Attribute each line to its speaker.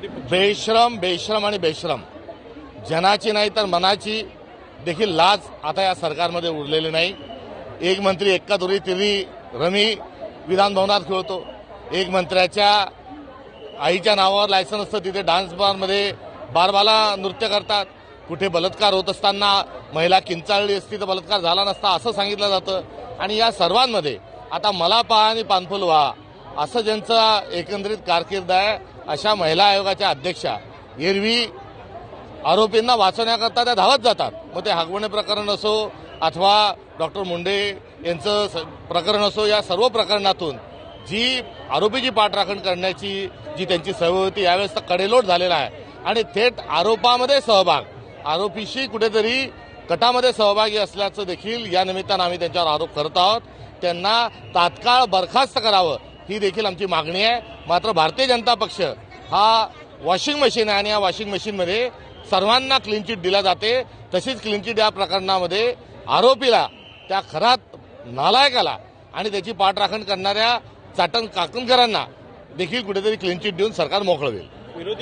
Speaker 1: बेश्रम आणि बेश्रम, जनाची नाही तर मनाची देखील लाज आता या सरकारमध्ये उरलेली नाही। एक मंत्री एका दोरी तिरी रमी विधान भवनात खेळतो, एक मंत्र्याच्या आईच्या नावावर लायसन असतं तिथे डान्स बारमध्ये बारबाला नृत्य करतात, कुठे बलात्कार होत असताना महिला किंचाळली असती तर बलात्कार झाला नसता असं सांगितलं जातं। आणि या सर्वांमध्ये आता मला पहा आणि पानफुल व्हा असं ज्यांचा एकंदरीत कारकीर्द आहे अशा महिला आयोगाच्या अध्यक्षा एरवी आरोपींना वाचवण्याकरता त्या धावत जातात। मग ते हागवणे प्रकरण असो अथवा डॉक्टर मुंडे यांचं प्रकरण असो, या सर्व प्रकरणातून जी आरोपीची पाठराखण करण्याची जी त्यांची सवय होती यावेळेस तर कडेलोट झालेला आहे आणि थेट आरोपामध्ये सहभाग, आरोपीशी कुठेतरी कटामध्ये सहभागी असल्याचं देखील या निमित्तानं आम्ही त्यांच्यावर आरोप करत आहोत। त्यांना तात्काळ बरखास्त करावं ही देखील आमची मागणी आहे। मात्र भारतीय जनता पक्ष हा वॉशिंग मशीन आहे आणि या वॉशिंग मशीनमध्ये सर्वांना क्लीन चिट दिल्या जाते। तशीच क्लीन चिट या प्रकरणामध्ये आरोपीला, त्या खरात नालायकाला आणि त्याची पाठराखण करणाऱ्या चाटण काकणकरांना देखील कुठेतरी क्लीन चिट देऊन सरकार मोकळं होईल।